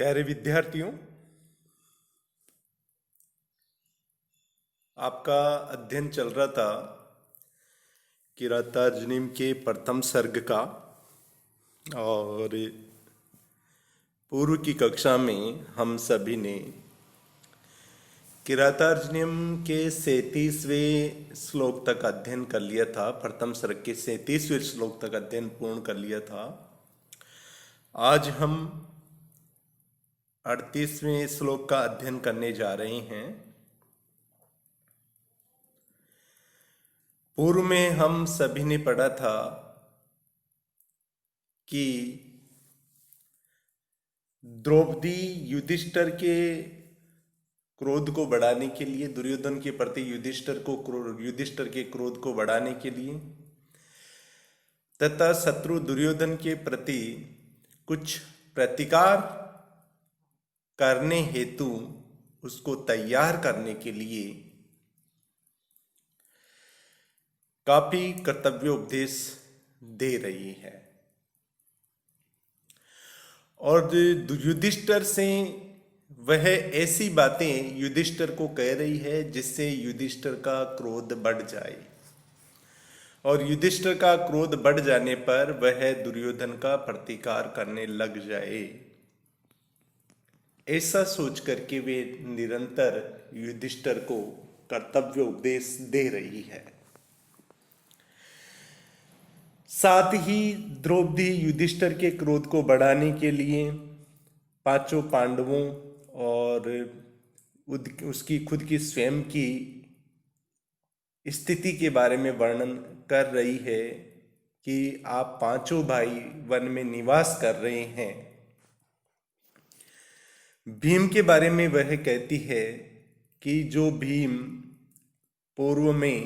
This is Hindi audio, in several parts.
प्यारे विद्यार्थियों, आपका अध्ययन चल रहा था किरातार्जुनीय के प्रथम सर्ग का। और पूर्व की कक्षा में हम सभी ने किरातार्जुनीय के 37वें श्लोक तक अध्ययन कर लिया था। प्रथम सर्ग के 37वें श्लोक तक अध्ययन पूर्ण कर लिया था। आज हम 38वें श्लोक का अध्ययन करने जा रहे हैं। पूर्व में हम सभी ने पढ़ा था कि द्रौपदी युधिष्ठिर के क्रोध को बढ़ाने के लिए, दुर्योधन के प्रति युधिष्ठिर के क्रोध को बढ़ाने के लिए तथा शत्रु दुर्योधन के प्रति कुछ प्रतिकार करने हेतु उसको तैयार करने के लिए काफी कर्तव्योपदेश दे रही है। और युधिष्ठिर से वह ऐसी बातें युधिष्ठिर को कह रही है जिससे युधिष्ठिर का क्रोध बढ़ जाए, और युधिष्ठिर का क्रोध बढ़ जाने पर वह दुर्योधन का प्रतिकार करने लग जाए। ऐसा सोच करके वे निरंतर युधिष्ठिर को कर्तव्य उपदेश दे रही है। साथ ही द्रौपदी युधिष्ठिर के क्रोध को बढ़ाने के लिए पांचों पांडवों और उसकी खुद की स्वयं की स्थिति के बारे में वर्णन कर रही है कि आप पांचों भाई वन में निवास कर रहे हैं। भीम के बारे में वह कहती है कि जो भीम पूर्व में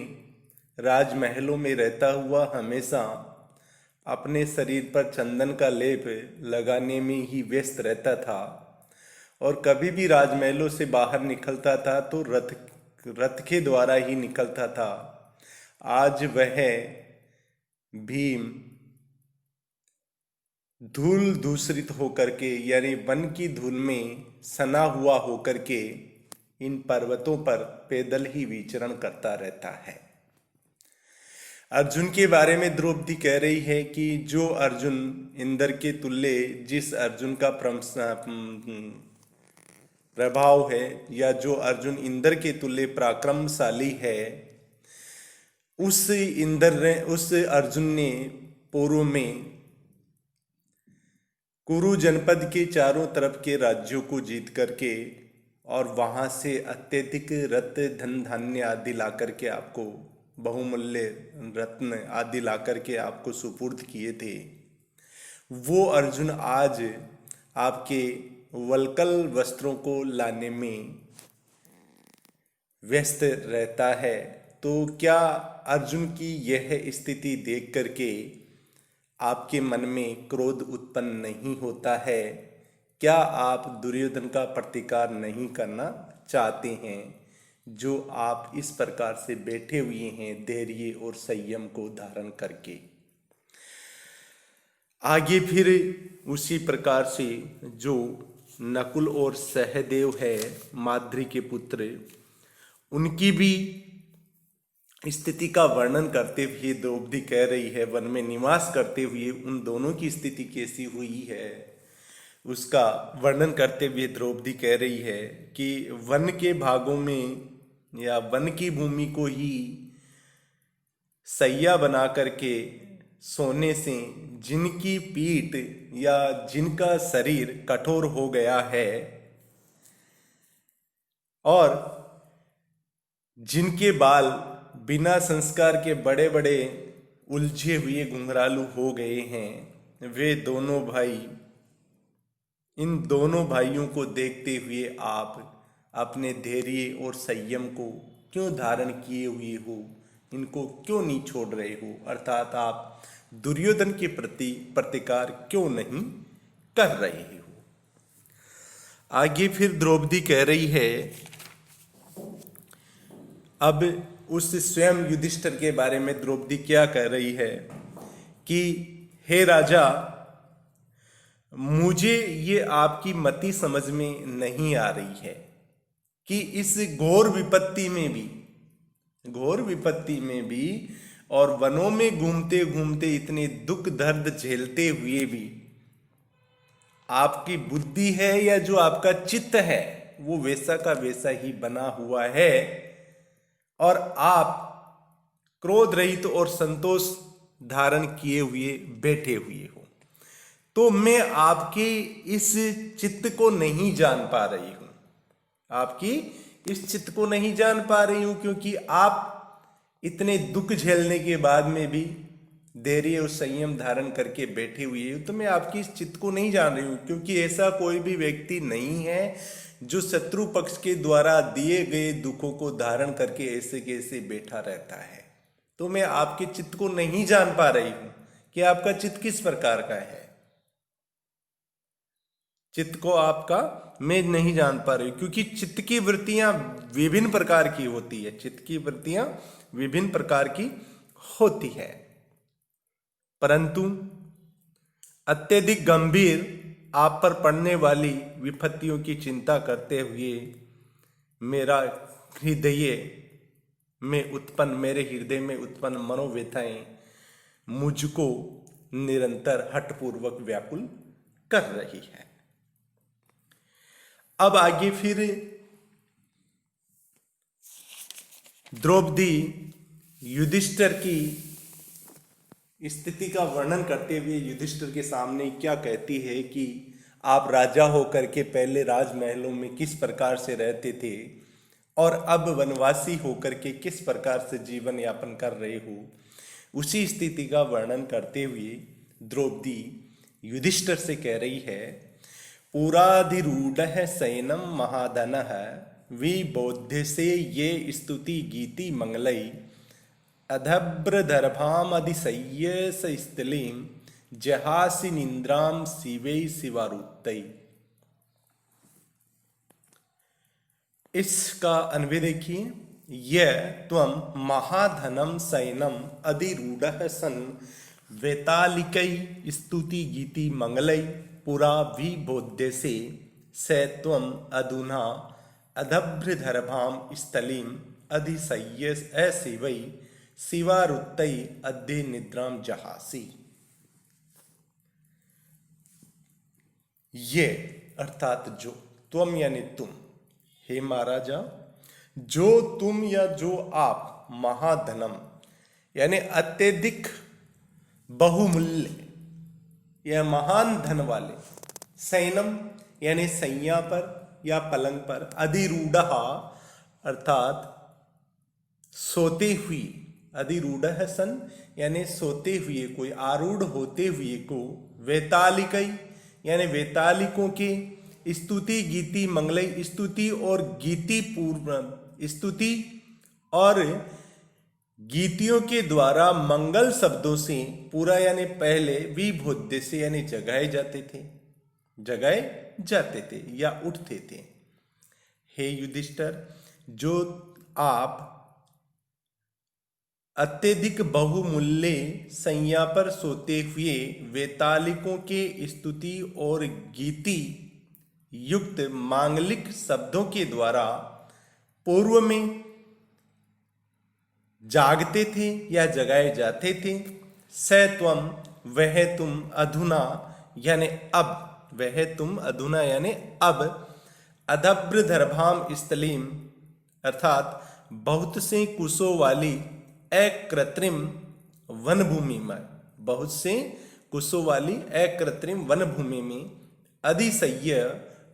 राजमहलों में रहता हुआ हमेशा अपने शरीर पर चंदन का लेप लगाने में ही व्यस्त रहता था और कभी भी राजमहलों से बाहर निकलता था तो रथ के द्वारा ही निकलता था, आज वह भीम धूल दूषित होकर के, यानी वन की धूल में सना हुआ होकर के इन पर्वतों पर पैदल ही विचरण करता रहता है। अर्जुन के बारे में द्रौपदी कह रही है कि जो अर्जुन इंद्र के तुल्य, जिस अर्जुन का प्रभाव है या जो अर्जुन इंद्र के तुल्य पराक्रमशाली है, उस अर्जुन ने पूर्व में कुरु जनपद के चारों तरफ के राज्यों को जीत करके और वहां से अत्यधिक रत्न धन धान्य आदि ला करके आपको, बहुमूल्य रत्न आदि ला करके आपको सुपुर्द किए थे। वो अर्जुन आज आपके वल्कल वस्त्रों को लाने में व्यस्त रहता है। तो क्या अर्जुन की यह स्थिति देख करके आपके मन में क्रोध उत्पन्न नहीं होता है? क्या आप दुर्योधन का प्रतिकार नहीं करना चाहते हैं, जो आप इस प्रकार से बैठे हुए हैं धैर्य और संयम को धारण करके? आगे फिर उसी प्रकार से जो नकुल और सहदेव है, माद्री के पुत्र, उनकी भी स्थिति का वर्णन करते हुए द्रौपदी कह रही है, वन में निवास करते हुए उन दोनों की स्थिति कैसी हुई है उसका वर्णन करते हुए द्रौपदी कह रही है कि वन के भागों में या वन की भूमि को ही सैया बना करके सोने से जिनकी पीठ या जिनका शरीर कठोर हो गया है और जिनके बाल बिना संस्कार के बड़े बड़े उलझे हुए घुंघरालू हो गए हैं, वे दोनों भाई, इन दोनों भाइयों को देखते हुए आप अपने धैर्य और संयम को क्यों धारण किए हुए हो, इनको क्यों नहीं छोड़ रहे हो? अर्थात आप दुर्योधन के प्रति प्रतिकार क्यों नहीं कर रहे हो? आगे फिर द्रौपदी कह रही है, अब उस स्वयं युधिष्ठिर के बारे में द्रौपदी क्या कह रही है कि हे राजा, मुझे ये आपकी मति समझ में नहीं आ रही है कि इस घोर विपत्ति में भी और वनों में घूमते घूमते इतने दुख दर्द झेलते हुए भी आपकी बुद्धि है या जो आपका चित्त है वो वैसा का वैसा ही बना हुआ है और आप क्रोध रहित और संतोष धारण किए हुए बैठे हुए हो। तो मैं आपके इस चित्त को नहीं जान पा रही हूं, आपकी इस चित्त को नहीं जान पा रही हूं, क्योंकि आप इतने दुख झेलने के बाद में भी धैर्य और संयम धारण करके बैठे हुए हो। तो मैं आपकी इस चित्त को नहीं जान रही हूं, क्योंकि ऐसा कोई भी व्यक्ति नहीं है जो शत्रु पक्ष के द्वारा दिए गए दुखों को धारण करके ऐसे कैसे बैठा रहता है। तो मैं आपके चित्त को नहीं जान पा रही हूं कि आपका चित्त किस प्रकार का है। चित्त को आपका मैं नहीं जान पा रही, क्योंकि चित्त की वृत्तियां विभिन्न प्रकार की होती है। चित्त की वृत्तियां विभिन्न प्रकार की होती है, परंतु अत्यधिक गंभीर आप पर पड़ने वाली विपत्तियों की चिंता करते हुए मेरे हृदय में उत्पन्न मनोव्यथाएं मुझको निरंतर हठपूर्वक व्याकुल कर रही है। अब आगे फिर द्रौपदी युधिष्ठिर की स्थिति का वर्णन करते हुए युधिष्ठिर के सामने क्या कहती है कि आप राजा होकर के पहले राजमहलों में किस प्रकार से रहते थे और अब वनवासी होकर के किस प्रकार से जीवन यापन कर रहे हो। उसी स्थिति का वर्णन करते हुए द्रौपदी युधिष्ठिर से कह रही है, पुराधिरूढ़ सैनम महाधनः विबोध्य से ये स्तुति गीति मंगलई अधभ्रदर्भामधिशय्य स्थलीं जहासि निन्द्रां शिवै शिवारुत्तै। इसका अन्वय देखिए, यह त्वं महाधनम सैनम अधिरूढ़ सन वैतालिकै स्तुति गीति मंगलै पुरा विबोध्य से त्वं अधुना अधभ्रदर्भां स्थलीं अधिशय्य शिवै शिवारुत्तै अद्य निद्रां जहासी। ये अर्थात जो, त्वम यानी तुम, हे महाराजा, जो तुम या जो आप महाधनम यानी अत्यधिक बहुमूल्य या महान धन वाले, सैनम यानी सैया पर या पलंग पर, अधिरूढ़ अर्थात सोते हुए, अधिरूढ़ सन यानी सोते हुए, कोई आरूढ़ होते हुए को, वैतालिकई यानी वैतालिकों के, स्तुति गीति मंगलई स्तुति और गीति पूर्व, स्तुति और गीतियों के द्वारा मंगल शब्दों से पूरा यानी पहले, विबोध्य से यानी जगाए जाते थे या उठते थे। हे युधिष्ठिर, जो आप अत्यधिक बहुमूल्य सैया पर सोते हुए वैतालिकों के स्तुति और गीति युक्त मांगलिक शब्दों के द्वारा पूर्व में जागते थे या जगाए जाते थे, त्वं वह तुम अधुना यानी अब, वह तुम अधुना यानी अब, अधभ्रदर्भां स्थलीं अर्थात बहुत से कुशों वाली अकृत्रिम वनभूमि में, बहुत से कुशों वाली अकृत्रिम वनभूमि में, अधिशय्य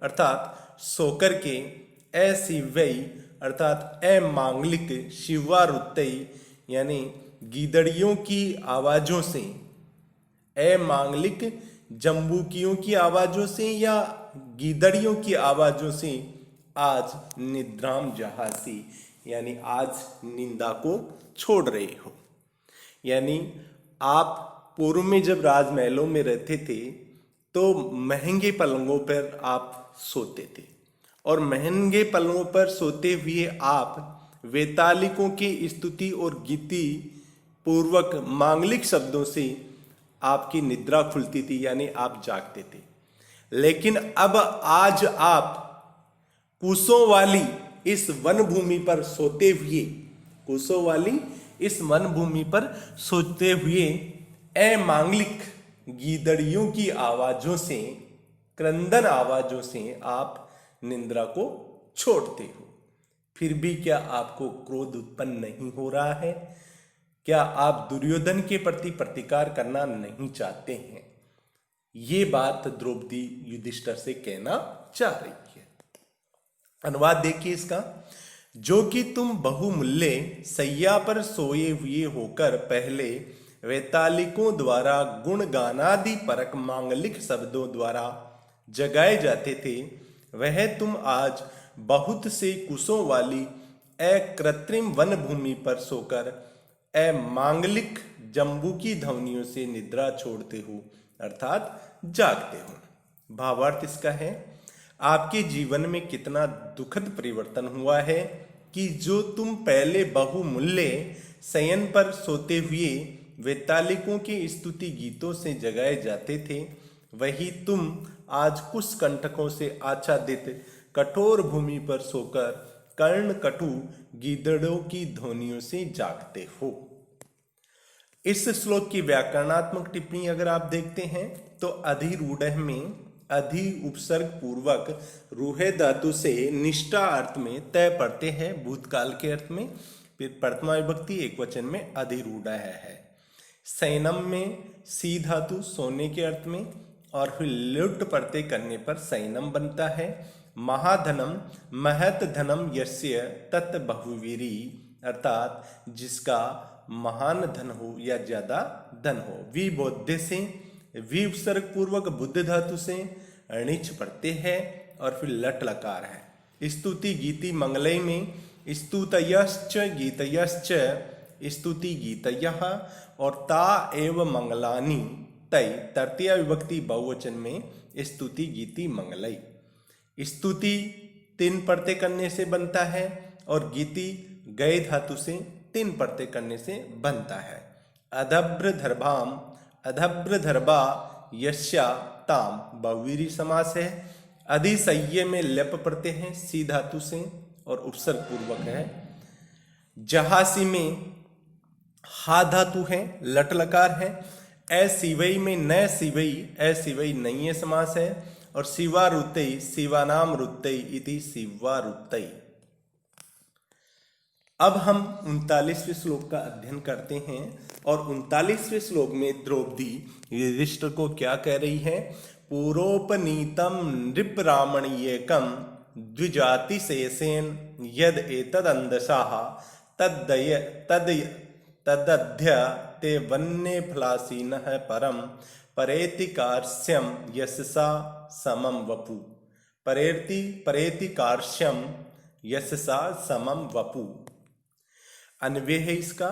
अर्थात सोकर के, अशिवै अर्थात अमांगलिक, शिवारुत्तई यानी गीदड़ियों की आवाजों से, अमांगलिक जम्बूकियों की आवाजों से या गीदड़ियों की आवाजों से, आज निद्राम जहासी यानी आज निंदा को छोड़ रहे हो। यानी आप पूर्व में जब राजमहलों में रहते थे तो महंगे पलंगों पर आप सोते थे और महंगे पलंगों पर सोते हुए आप वैतालिकों की स्तुति और गीति पूर्वक मांगलिक शब्दों से आपकी निद्रा खुलती थी यानी आप जागते थे। लेकिन अब आज आप कुशों वाली इस वन भूमि पर सोते हुए, कुशों वाली इस वन भूमि पर सोते हुए अमांगलिक गीदड़ियों की आवाजों से, क्रंदन आवाजों से आप निंद्रा को छोड़ते हो। फिर भी क्या आपको क्रोध उत्पन्न नहीं हो रहा है? क्या आप दुर्योधन के प्रति प्रतिकार करना नहीं चाहते हैं? ये बात द्रौपदी युधिष्ठिर से कहना चाह रही है। अनुवाद देखिए इसका। जो कि तुम बहुमूल्य सैया पर सोए हुए होकर पहले वैतालिकों द्वारा गुण गानादि परक मांगलिक शब्दों द्वारा जगाए जाते थे, वह तुम आज बहुत से कुशों वाली अकृत्रिम वन भूमि पर सोकर अमांगलिक जंबू की ध्वनियों से निद्रा छोड़ते हो, अर्थात जागते हो। भावार्थ इसका है, आपके जीवन में कितना दुखद परिवर्तन हुआ है कि जो तुम पहले बहुमूल्य शयन पर सोते हुए वैतालिकों के स्तुति गीतों से जगाए जाते थे, वही तुम आज कुछ कंटकों से आच्छादित कठोर भूमि पर सोकर कर्ण कटु गीदड़ों की ध्वनियों से जागते हो। इस श्लोक की व्याकरणात्मक टिप्पणी अगर आप देखते हैं तो अधिरूढ़ में अधि उपसर्ग पूर्वक रूहे धातु से निष्ठा अर्थ में तय पड़ते हैं भूतकाल के अर्थ में, फिर प्रथमा विभक्ति एक वचन में अधिरूढ़ है। सैनम में सी धातु सोने के अर्थ में, और फिर लुट प्रत्यय करने पर सैनम बनता है। महाधनम महत धनम यस्य तत् बहुवीरी, अर्थात जिसका महान धन हो या ज्यादा धन हो। विबोध्य से वी उपसर्ग पूर्वक बुद्ध धातु से णिच पड़ते हैं, और फिर लट लकार है। स्तुति गीति मंगलय में स्तुतयश्च गीतयश्च स्तुति गीतयः, और ता एव मंगलानि तय तृतीया विभक्ति बहुवचन में स्तुति गीति मंगलय। स्तुति तीन प्रत्यय करने से बनता है और गीति गए धातु से तीन प्रत्यय करने से बनता है। अधभ्र धर्भाम अधभ्र धर्भा यस्या ताम बहुवीरी समास है। अधिसह्य में लेप प्रत्यय है सी धातु से और उपसर्ग पूर्वक है। जहासी में हा धातु है, लट लकार है। असिवई में न सिवई असिवई नई समास है, और शिवा रुतई शिवानाम रुतई इति शिवा रुतई। अब हम 39वें श्लोक का अध्ययन करते हैं, और 39वें श्लोक में द्रौपदी युधिष्ठिर को क्या कह रही है? पूरोपनीतम नृपरामणीयकम द्विजाति शेषेन यद एतद अंदसाः तदध्य ते वन्ने फलासीनः परम परेति कार्श्यम यशसा समम वपु। परेति कार्श्यम यशसा समम वपु। अन्वय है इसका।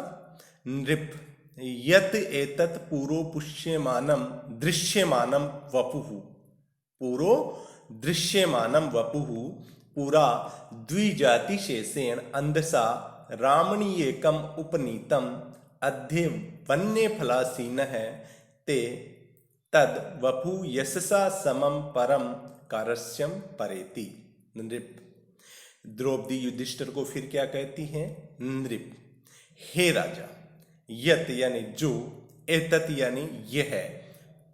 नृप यत एतत् पूरो पुष्यमानम दृश्यमानम वपुः, पूरो दृश्यमानम वपुः पूरा द्विजाति शेषेण अंधसा रामणीयकम उपनीतम अध्ये वन्य फलासीनः ते तद वपु यशसा समम परम कारस्यम परेति। नृप। द्रौपदी युधिष्ठिर को फिर क्या कहती है? नृप, हे राजा, यत यानी जो, एतत यानी यह,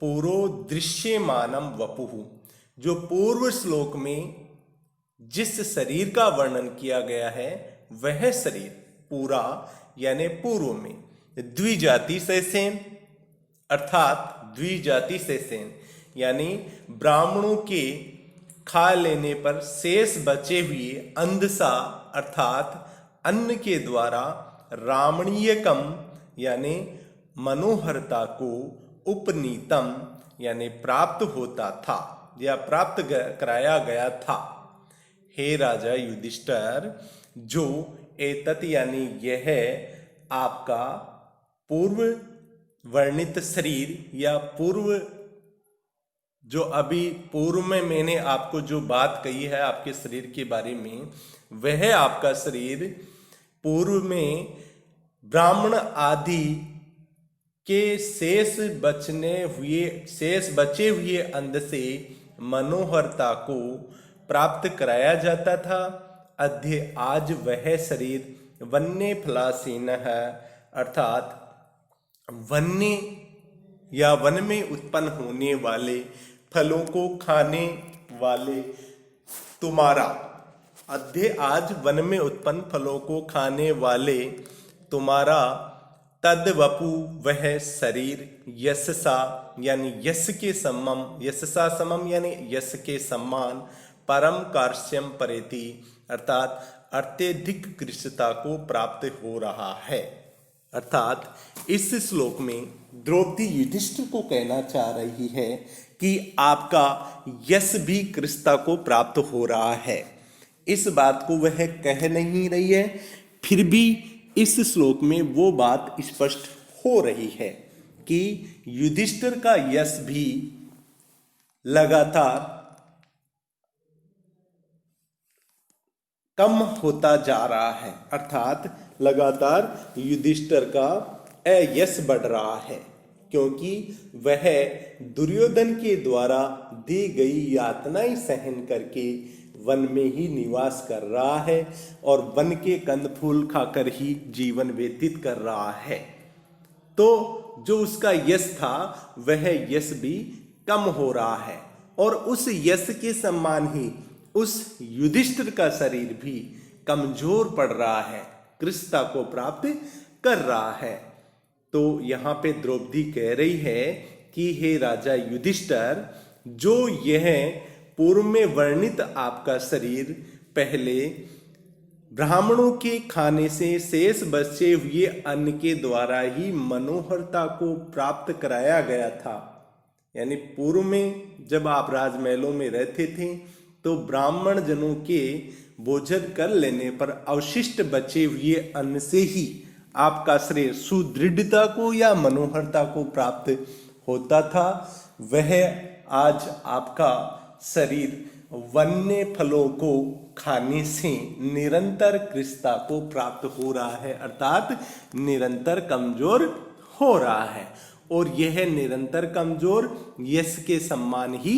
पूर्व दृश्यमानम वपुः, जो पूर्व श्लोक में जिस शरीर का वर्णन किया गया है वह शरीर पूरा यानी पूर्व में द्विजाति शेषेन, अर्थात द्विजाति शेषेन यानी ब्राह्मणों के खा लेने पर शेष बचे हुए अंधसा अर्थात अन्न के द्वारा रामणीयकम यानी मनोहरता को उपनीतम यानी प्राप्त होता था या प्राप्त कराया गया था। हे राजा युधिष्ठिर, जो एतत् यानी यह आपका पूर्व वर्णित शरीर या पूर्व जो अभी पूर्व में मैंने आपको जो बात कही है आपके शरीर के बारे में, वह आपका शरीर पूर्व में ब्राह्मण आदि के शेष बचे हुए अंध से मनोहरता को प्राप्त कराया जाता था। अद्य आज वह शरीर वन्य फलासीनः अर्थात वन्य या वन में उत्पन्न होने वाले फलों को खाने वाले तुम्हारा, अद्य आज वन में उत्पन्न फलों को खाने वाले तुम्हारा तद्वपु वह शरीर यशसा यानी यश के समम, यशसा समम यानी यश के समान, परम कार्श्यम परेति अर्थात अत्यधिक कृष्णता को प्राप्त हो रहा है। अर्थात इस श्लोक में द्रौपदी युधिष्ठिर को कहना चाह रही है कि आपका यश भी कृष्णता को प्राप्त हो रहा है। इस बात को वह कह नहीं रही है, फिर भी इस श्लोक में वो बात स्पष्ट हो रही है कि युधिष्ठिर का यश भी लगातार कम होता जा रहा है। अर्थात लगातार युधिष्ठिर का यश बढ़ रहा है, क्योंकि वह दुर्योधन के द्वारा दी गई यातनाएं सहन करके वन में ही निवास कर रहा है और वन के कंद फूल खाकर ही जीवन व्यतीत कर रहा है। तो जो उसका यश था वह यश भी कम हो रहा है और उस यश के समान ही उस युधिष्ठिर का शरीर भी कमजोर पड़ रहा है, कृष्णता को प्राप्त कर रहा है। तो यहाँ पे द्रौपदी कह रही है कि हे राजा युधिष्ठिर, जो यह पूर्व में वर्णित आपका शरीर पहले ब्राह्मणों के खाने से शेष बचे हुए अन्न के द्वारा ही मनोहरता को प्राप्त कराया गया था, यानी पूर्व में जब आप राजमहलों में रहते थे तो ब्राह्मण जनों के भोजन कर लेने पर अवशिष्ट बचे हुए अन्न से ही आपका शरीर सुदृढ़ता को या मनोहरता को प्राप्त होता था। वह आज आपका शरीर वन्य फलों को खाने से निरंतर कृष्णता को प्राप्त हो रहा है, अर्थात निरंतर कमजोर हो रहा है और यह निरंतर कमजोर यश के समान ही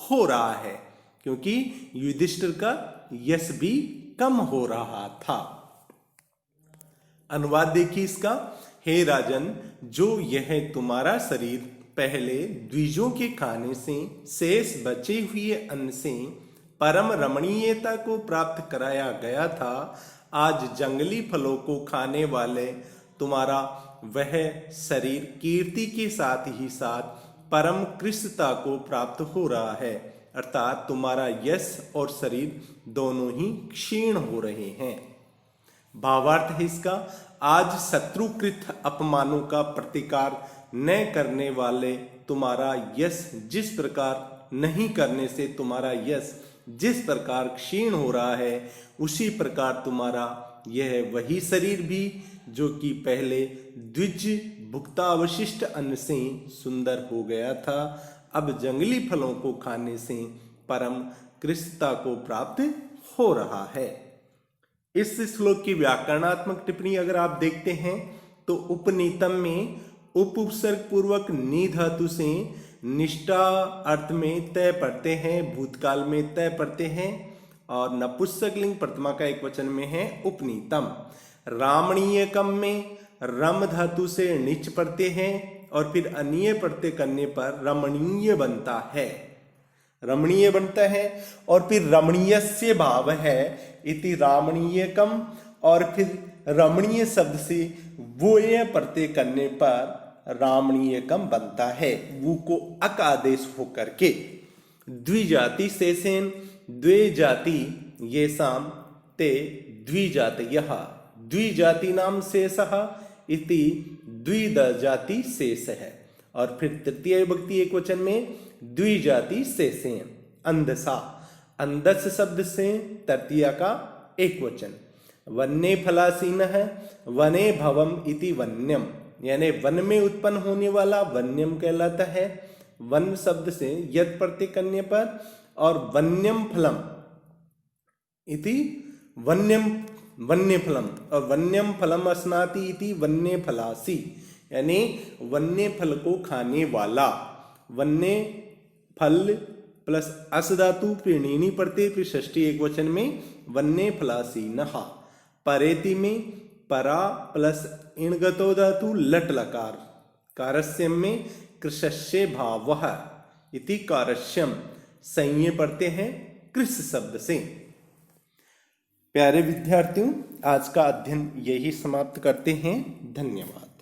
हो रहा है, क्योंकि युधिष्ठिर का यश भी कम हो रहा था। अनुवाद देखिए इसका। हे राजन, जो यह तुम्हारा शरीर पहले द्विजों के खाने से शेष बचे हुए अन्न से परम रमणीयता को प्राप्त कराया गया था, आज जंगली फलों को खाने वाले तुम्हारा वह शरीर कीर्ति के साथ ही साथ परम कृष्णता को प्राप्त हो रहा है, अर्थात तुम्हारा यश और शरीर दोनों ही क्षीण हो रहे हैं। भावार्थ है इसका, आज शत्रुकृत अपमानों का प्रतिकार न करने वाले तुम्हारा यश जिस प्रकार नहीं करने से तुम्हारा यश जिस प्रकार क्षीण हो रहा है, उसी प्रकार तुम्हारा यह वही शरीर भी जो कि पहले द्विज भुक्तावशिष्ट अन्न से सुंदर हो गया था, अब जंगली फलों को खाने से परम कृष्णता को प्राप्त हो रहा है। इस श्लोक की व्याकरणात्मक टिप्पणी अगर आप देखते हैं तो उपनीतम में उपसर्ग पूर्वक नि धातु से निष्ठा अर्थ में तय पढ़ते हैं, भूतकाल में तय पढ़ते हैं और नपुंसकलिंग प्रथमा का एक वचन में है उपनीतम। रामणीयकम में रम धातु से निच पढ़ते हैं और फिर अनीय प्रत्यय करने पर रमणीय बनता है, रमणीय बनता है और फिर रमणीयस्य भाव है इति रामणीयकम और फिर रमणीय शब्द से वो ये प्रत्यय करने पर रामणीयकम बनता है, वो को अक आदेश होकर के। द्विजाति शेषेन द्वे जाति ये शाम ते द्विजातयः द्विजाति नाम शेषः इति द्विजाति शेष है और फिर तृतीय विभक्ति एक वचन में द्विजाति शेषेन अंधसा, अंधस शब्द से तृतीया का एक वचन। वन्य फलासीन है वने भवम इति वन्यम, यानी वन में उत्पन्न होने वाला वन्यम कहलाता है, वन शब्द से यद प्रत्यय करने पर, और वन्यम फलम इति वन्यम वन्य फलम और वन्यम फलम अस्नाति इति वन्य फलासी, यानी वन्य फल को खाने वाला, वन्य फल प्लस अस धातु प्रीणिनी प्रत्यय फिर षष्ठी एक वचन में वन्ने फलासी नहा। परेति में परा प्लस इणगतो धातु लट लकार। कारस्यम में कृशस्य भावः इति कारस्यम। संज्ञे पढ़ते हैं कृष शब्द से। प्यारे विद्यार्थियों, आज का अध्ययन यही समाप्त करते हैं। धन्यवाद।